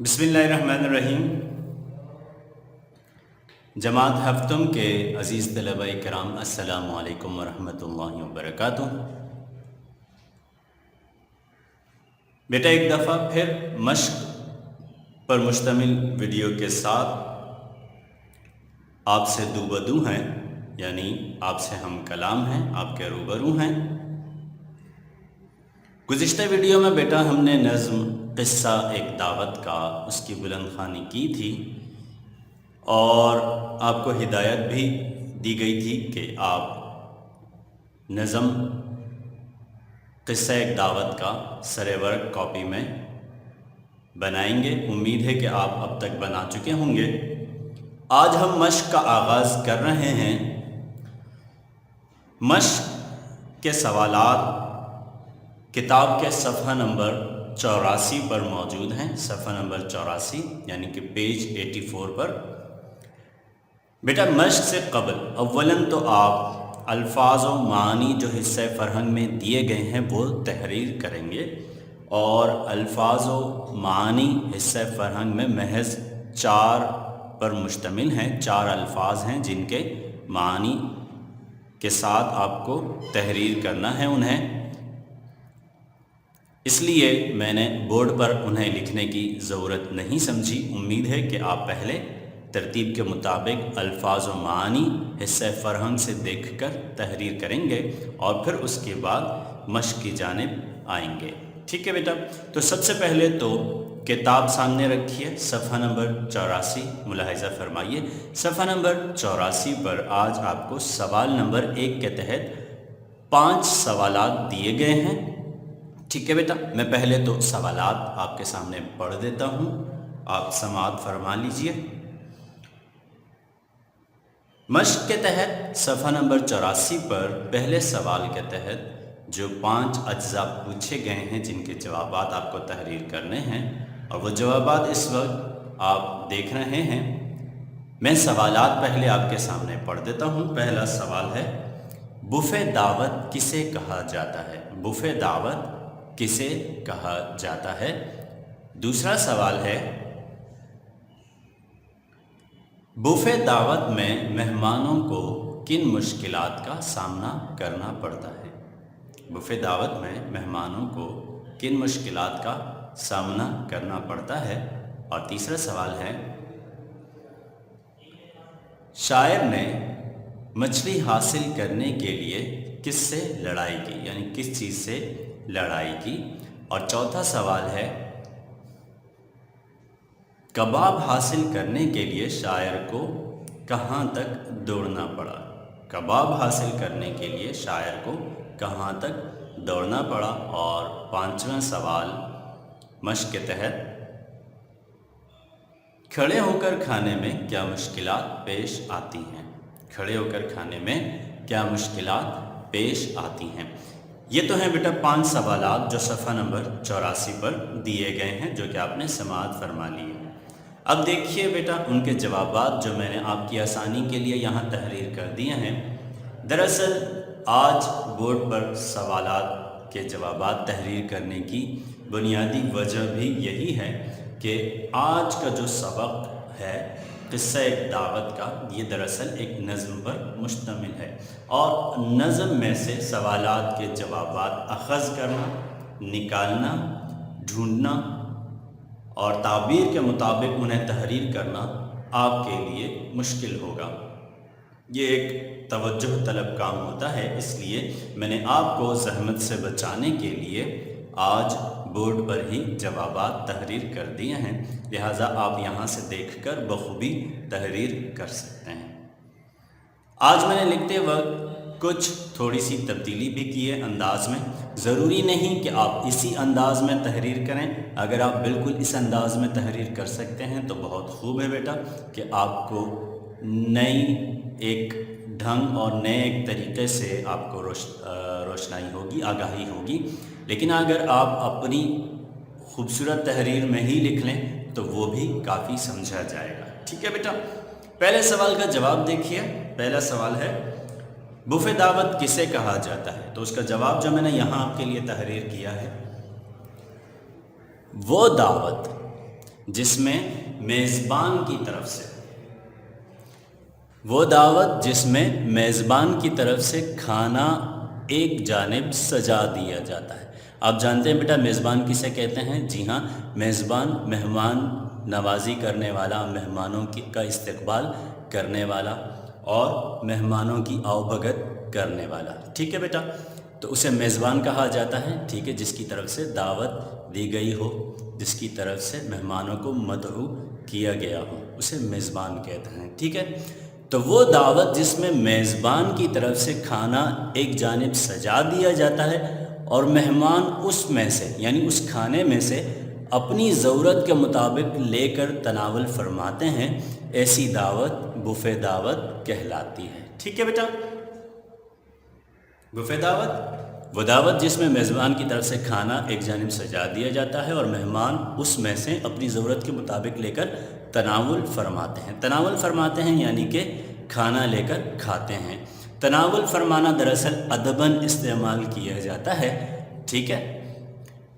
بسم اللہ الرحمن الرحیم۔ جماعت ہفتم کے عزیز طلبہ کرام، السلام علیکم ورحمۃ اللہ وبرکاتہ۔ بیٹا ایک دفعہ پھر مشق پر مشتمل ویڈیو کے ساتھ آپ سے دوبدو ہیں، یعنی آپ سے ہم کلام ہیں، آپ کے روبرو ہیں۔ گزشتہ ویڈیو میں بیٹا ہم نے نظم قصہ ایک دعوت کا اس کی بلند خوانی کی تھی، اور آپ کو ہدایت بھی دی گئی تھی کہ آپ نظم قصہ ایک دعوت کا سرِ ورق کاپی میں بنائیں گے۔ امید ہے کہ آپ اب تک بنا چکے ہوں گے۔ آج ہم مشق کا آغاز کر رہے ہیں۔ مشق کے سوالات کتاب کے صفحہ نمبر 84 پر موجود ہیں، صفحہ نمبر 84 یعنی کہ پیج 84 پر۔ بیٹا مشق سے قبل اولاً تو آپ الفاظ و معانی جو حصہ فرہنگ میں دیے گئے ہیں وہ تحریر کریں گے، اور الفاظ و معانی حصہ فرہنگ میں محض 4 پر مشتمل ہیں، 4 الفاظ ہیں جن کے معانی کے ساتھ آپ کو تحریر کرنا ہے انہیں۔ اس لیے میں نے بورڈ پر انہیں لکھنے کی ضرورت نہیں سمجھی۔ امید ہے کہ آپ پہلے ترتیب کے مطابق الفاظ و معانی حصہ فرہنگ سے دیکھ کر تحریر کریں گے، اور پھر اس کے بعد مشق کی جانب آئیں گے۔ ٹھیک ہے بیٹا، تو سب سے پہلے تو کتاب سامنے رکھیے، صفحہ نمبر 84 ملاحظہ فرمائیے۔ صفحہ نمبر 84 پر آج آپ کو سوال نمبر 1 کے تحت 5 سوالات دیے گئے ہیں۔ ٹھیک ہے بیٹا، میں پہلے تو سوالات آپ کے سامنے پڑھ دیتا ہوں، آپ سماعت فرما لیجئے۔ مشق کے تحت صفحہ نمبر 84 پر پہلے سوال کے تحت جو 5 اجزاء پوچھے گئے ہیں جن کے جوابات آپ کو تحریر کرنے ہیں، اور وہ جوابات اس وقت آپ دیکھ رہے ہیں۔ میں سوالات پہلے آپ کے سامنے پڑھ دیتا ہوں۔ پہلا سوال ہے، بوفے دعوت کسے کہا جاتا ہے؟ بوفے دعوت کسے کہا جاتا ہے؟ دوسرا سوال ہے، بوفے دعوت میں مہمانوں کو کن مشکلات کا سامنا کرنا پڑتا ہے؟ بوفے دعوت میں مہمانوں کو کن مشکلات کا سامنا کرنا پڑتا ہے؟ اور تیسرا سوال ہے، شاعر نے مچھلی حاصل کرنے کے لیے کس سے لڑائی کی، یعنی کس چیز سے لڑائی کی؟ اور چوتھا سوال ہے، کباب حاصل کرنے کے لیے شاعر کو کہاں تک دوڑنا پڑا؟ کباب حاصل کرنے کے لیے شاعر کو کہاں تک دوڑنا پڑا؟ اور 5واں سوال مشق کے تحت، کھڑے ہو کر کھانے میں کیا مشکلات پیش آتی ہیں؟ کھڑے ہو کر کھانے میں کیا مشکلات پیش آتی ہیں؟ یہ تو ہیں بیٹا 5 سوالات جو صفحہ نمبر 84 پر دیے گئے ہیں، جو کہ آپ نے سماعت فرما لی ہے۔ اب دیکھیے بیٹا ان کے جوابات جو میں نے آپ کی آسانی کے لیے یہاں تحریر کر دیے ہیں۔ دراصل آج بورڈ پر سوالات کے جوابات تحریر کرنے کی بنیادی وجہ بھی یہی ہے کہ آج کا جو سبق ہے قصہ ایک دعوت کا، یہ دراصل ایک نظم پر مشتمل ہے، اور نظم میں سے سوالات کے جوابات اخذ کرنا، نکالنا، ڈھونڈنا اور تعبیر کے مطابق انہیں تحریر کرنا آپ کے لیے مشکل ہوگا۔ یہ ایک توجہ طلب کام ہوتا ہے، اس لیے میں نے آپ کو زحمت سے بچانے کے لیے آج بورڈ پر ہی جوابات تحریر کر دیے ہیں، لہٰذا آپ یہاں سے دیکھ کر بخوبی تحریر کر سکتے ہیں۔ آج میں نے لکھتے وقت کچھ تھوڑی سی تبدیلی بھی کی ہے انداز میں۔ ضروری نہیں کہ آپ اسی انداز میں تحریر کریں، اگر آپ بالکل اس انداز میں تحریر کر سکتے ہیں تو بہت خوب ہے بیٹا، کہ آپ کو نئی ایک ڈھنگ اور نئے ایک طریقے سے آپ کو روشنائی ہوگی، آگاہی ہوگی۔ لیکن اگر آپ اپنی خوبصورت تحریر میں ہی لکھ لیں تو وہ بھی کافی سمجھا جائے گا۔ ٹھیک ہے بیٹا، پہلے سوال کا جواب دیکھیے۔ پہلا سوال ہے، بوفے دعوت کسے کہا جاتا ہے؟ تو اس کا جواب جو میں نے یہاں آپ کے لیے تحریر کیا ہے، وہ دعوت جس میں میزبان کی طرف سے، وہ دعوت جس میں میزبان کی طرف سے کھانا ایک جانب سجا دیا جاتا ہے۔ آپ جانتے ہیں بیٹا میزبان کسے کہتے ہیں؟ جی ہاں، میزبان مہمان نوازی کرنے والا، مہمانوں کا استقبال کرنے والا اور مہمانوں کی آؤ بھگت کرنے والا، ٹھیک ہے بیٹا، تو اسے میزبان کہا جاتا ہے، ٹھیک ہے، جس کی طرف سے دعوت دی گئی ہو، جس کی طرف سے مہمانوں کو مدعو کیا گیا ہو، اسے میزبان کہتے ہیں، ٹھیک ہے۔ تو وہ دعوت جس میں میزبان کی طرف سے کھانا ایک جانب سجا دیا جاتا ہے اور مہمان اس میں سے یعنی اس کھانے میں سے اپنی ضرورت کے مطابق لے کر تناول فرماتے ہیں، ایسی دعوت بفے دعوت کہلاتی ہے، ٹھیک ہے بیٹا۔ بفے دعوت وہ دعوت جس میں میزبان کی طرف سے کھانا ایک جانب سجا دیا جاتا ہے اور مہمان اس میں سے اپنی ضرورت کے مطابق لے کر تناول فرماتے ہیں۔ تناول فرماتے ہیں یعنی کہ کھانا لے کر کھاتے ہیں۔ تناول فرمانا دراصل ادباً استعمال کیا جاتا ہے، ٹھیک ہے،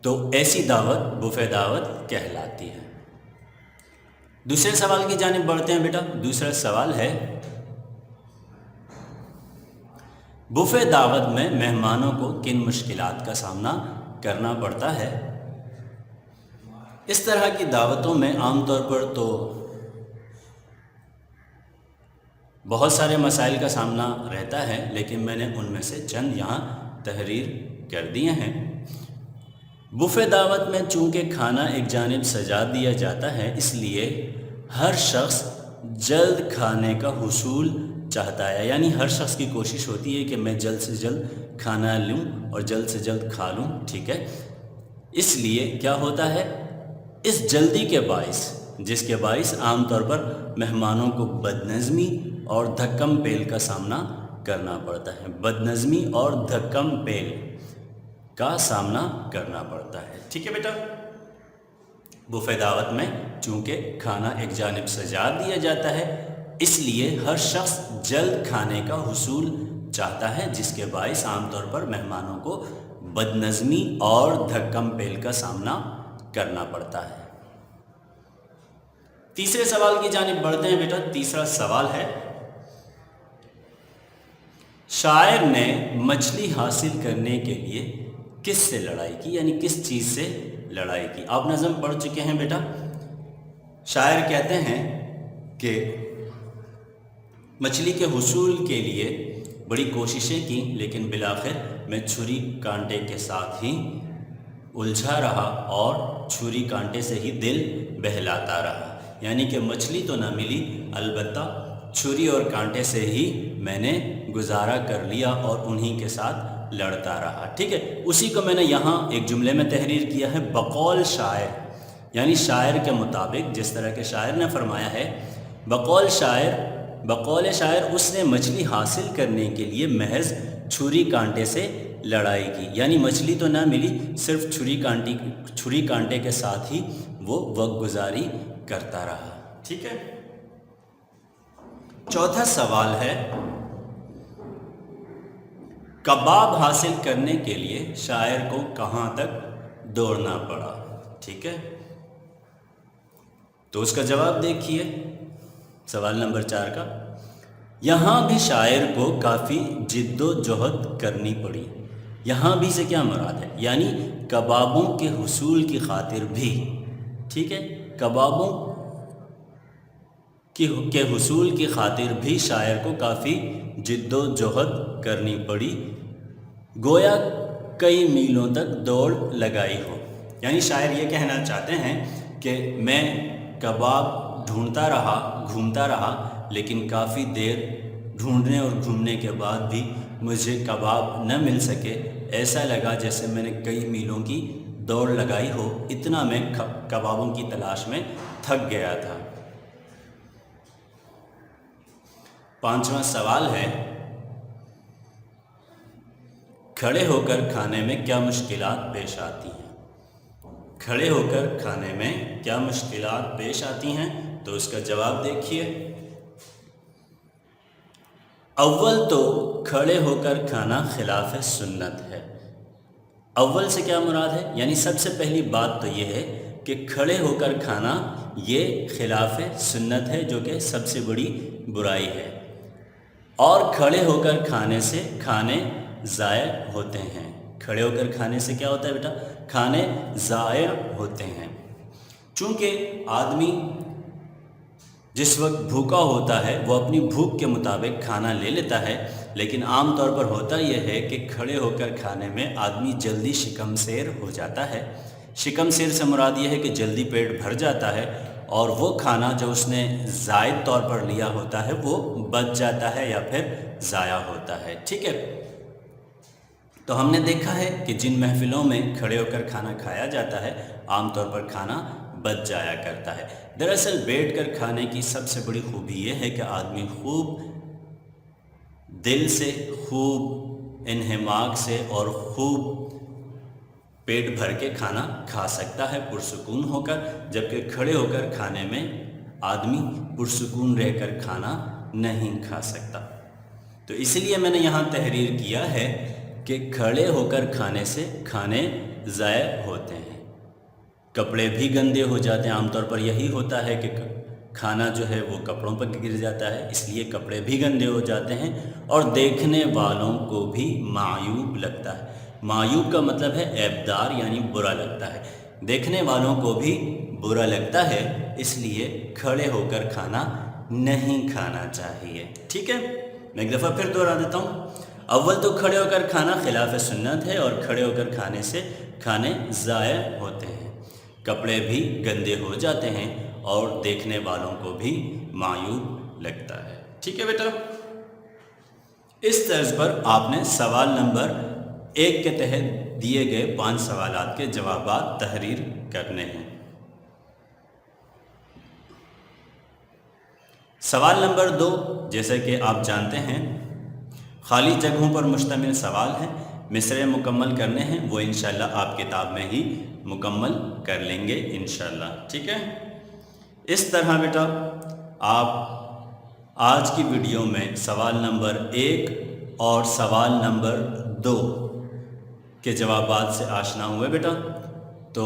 تو ایسی دعوت بفے دعوت کہلاتی ہے۔ دوسرے سوال کی جانب بڑھتے ہیں بیٹا۔ دوسرا سوال ہے بفے دعوت میں مہمانوں کو کن مشکلات کا سامنا کرنا پڑتا ہے؟ اس طرح کی دعوتوں میں عام طور پر تو بہت سارے مسائل کا سامنا رہتا ہے، لیکن میں نے ان میں سے چند یہاں تحریر کر دیے ہیں۔ بفے دعوت میں چونکہ کھانا ایک جانب سجا دیا جاتا ہے، اس لیے ہر شخص جلد کھانے کا حصول چاہتا ہے، یعنی ہر شخص کی کوشش ہوتی ہے کہ میں جلد سے جلد کھانا لوں اور جلد سے جلد کھا لوں، ٹھیک ہے۔ اس لیے کیا ہوتا ہے، اس جلدی کے باعث، جس کے باعث عام طور پر مہمانوں کو بدنظمی اور دھکم پیل کا سامنا کرنا پڑتا ہے، بدنظمی اور دھکم پیل کا سامنا کرنا پڑتا ہے، ٹھیک ہے بیٹا۔ بفے دعوت میں چونکہ کھانا ایک جانب سجا دیا جاتا ہے، اس لیے ہر شخص جلد کھانے کا حصول چاہتا ہے، جس کے باعث عام طور پر مہمانوں کو بدنظمی اور دھکم پیل کا سامنا کرنا پڑتا ہے۔ تیسرے سوال کی جانب بڑھتے ہیں بیٹا۔ تیسرا سوال ہے شاعر نے مچھلی حاصل کرنے کے لیے کس سے لڑائی کی، یعنی کس چیز سے لڑائی کی؟ آپ نظم پڑھ چکے ہیں بیٹا۔ شاعر کہتے ہیں کہ مچھلی کے حصول کے لیے بڑی کوششیں کی، لیکن بالآخر میں چھری کانٹے کے ساتھ ہی الجھا رہا اور چھری کانٹے سے ہی دل بہلاتا رہا، یعنی کہ مچھلی تو نہ ملی، البتہ چھری اور کانٹے سے ہی میں نے گزارا کر لیا اور انہی کے ساتھ لڑتا رہا، ٹھیک ہے۔ اسی کو میں نے یہاں ایک جملے میں تحریر کیا ہے، بقول شاعر، یعنی شاعر کے مطابق جس طرح کے شاعر نے فرمایا ہے، بقول شاعر اس نے مچھلی حاصل کرنے کے لیے محض چھری کانٹے سے لڑائی کی، یعنی مچھلی تو نہ ملی، صرف چھری کانٹے کے ساتھ ہی وہ وقت گزاری کرتا رہا، ٹھیک ہے۔ چوتھا سوال ہے کباب حاصل کرنے کے لیے شاعر کو کہاں تک دوڑنا پڑا، ٹھیک ہے، تو اس کا جواب دیکھیے سوال نمبر 4 کا۔ یہاں بھی شاعر کو کافی جد و جہد کرنی پڑی۔ یہاں بھی سے کیا مراد ہے، یعنی کبابوں کے حصول کی خاطر بھی، ٹھیک ہے، کبابوں کے حصول کی خاطر بھی شاعر کو کافی جد و جہد کرنی پڑی، گویا کئی میلوں تک دوڑ لگائی ہو۔ یعنی شاعر یہ کہنا چاہتے ہیں کہ میں کباب ڈھونڈتا رہا، گھومتا رہا، لیکن کافی دیر ڈھونڈنے اور گھومنے کے بعد بھی مجھے کباب نہ مل سکے، ایسا لگا جیسے میں نے کئی میلوں کی دوڑ لگائی ہو، اتنا میں کبابوں کی تلاش میں تھک گیا تھا۔ 5واں سوال ہے کھڑے ہو کر کھانے میں کیا مشکلات پیش آتی ہیں؟ کھڑے ہو کر کھانے میں کیا مشکلات پیش آتی ہیں، تو اس کا جواب دیکھیے۔ اول تو کھڑے ہو کر کھانا خلاف سنت ہے۔ اول سے کیا مراد ہے، یعنی سب سے پہلی بات تو یہ ہے کہ کھڑے ہو کر کھانا یہ خلاف سنت ہے، جو کہ سب سے بڑی برائی ہے، اور کھڑے ہو کر کھانے سے کھانے ضائع ہوتے ہیں۔ کھڑے ہو کر کھانے سے کیا ہوتا ہے بیٹا؟ کھانے ضائع ہوتے ہیں۔ چونکہ آدمی جس وقت بھوکا ہوتا ہے وہ اپنی بھوک کے مطابق کھانا لے لیتا ہے، لیکن عام طور پر ہوتا یہ ہے کہ کھڑے ہو کر کھانے میں آدمی جلدی شکم سیر ہو جاتا ہے۔ شکم سیر سے مراد یہ ہے کہ جلدی پیٹ بھر جاتا ہے، اور وہ کھانا جو اس نے زائد طور پر لیا ہوتا ہے وہ بچ جاتا ہے یا پھر ضائع ہوتا ہے۔ ٹھیک ہے، تو ہم نے دیکھا ہے کہ جن محفلوں میں کھڑے ہو کر کھانا کھایا جاتا ہے عام طور پر کھانا بچ جایا کرتا ہے۔ دراصل بیٹھ کر کھانے کی سب سے بڑی خوبی یہ ہے کہ آدمی خوب دل سے، خوب انہماک سے اور خوب پیٹ بھر کے کھانا کھا سکتا ہے پرسکون ہو کر، جبکہ کھڑے ہو کر کھانے میں آدمی پرسکون رہ کر کھانا نہیں کھا سکتا۔ تو اس لیے میں نے یہاں تحریر کیا ہے کہ کھڑے ہو کر کھانے سے کھانے ضائع ہوتے ہیں، کپڑے بھی گندے ہو جاتے ہیں۔ عام طور پر یہی ہوتا ہے کہ کھانا جو ہے وہ کپڑوں پر گر جاتا ہے، اس لیے کپڑے بھی گندے ہو جاتے ہیں، اور دیکھنے والوں کو بھی معیوب لگتا ہے۔ معیوب کا مطلب ہے عیبدار، یعنی برا لگتا ہے۔ دیکھنے والوں کو بھی برا لگتا ہے، اس لیے کھڑے ہو کر کھانا نہیں کھانا چاہیے۔ ٹھیک ہے، میں ایک دفعہ پھر دوہرا دیتا ہوں۔ اول تو کھڑے ہو کر کھانا خلاف سنت ہے، اور کھڑے ہو کر کھانے سے کھانے ضائع ہوتے ہیں، کپڑے بھی گندے ہو جاتے ہیں، اور دیکھنے والوں کو بھی معیوب لگتا ہے۔ ٹھیک ہے بیٹا، اس طرز پر آپ نے سوال نمبر 1 کے تحت دیے گئے 5 سوالات کے جوابات تحریر کرنے ہیں۔ سوال نمبر 2، جیسا کہ آپ جانتے ہیں خالی جگہوں پر مشتمل سوال ہے، مصرعے مکمل کرنے ہیں، وہ انشاءاللہ آپ کتاب میں ہی مکمل کر لیں گے انشاءاللہ۔ ٹھیک ہے، اس طرح بیٹا آپ آج کی ویڈیو میں سوال نمبر 1 اور سوال نمبر 2 کے جوابات سے آشنا ہوئے بیٹا۔ تو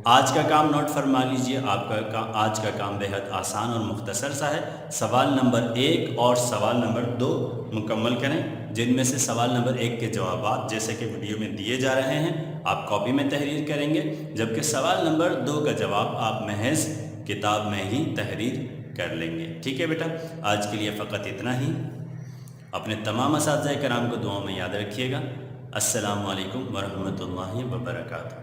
آج کا کام نوٹ فرما لیجئے، آپ کا آج کا کام بہت آسان اور مختصر سا ہے۔ سوال نمبر 1 اور سوال نمبر 2 مکمل کریں، جن میں سے سوال نمبر 1 کے جوابات جیسے کہ ویڈیو میں دیے جا رہے ہیں آپ کاپی میں تحریر کریں گے، جبکہ سوال نمبر 2 کا جواب آپ محض کتاب میں ہی تحریر کر لیں گے۔ ٹھیک ہے بیٹا، آج کے لیے فقط اتنا ہی۔ اپنے تمام اساتذہ کرام کو دعاؤں میں یاد رکھیے گا۔ السلام علیکم ورحمۃ اللہ وبرکاتہ۔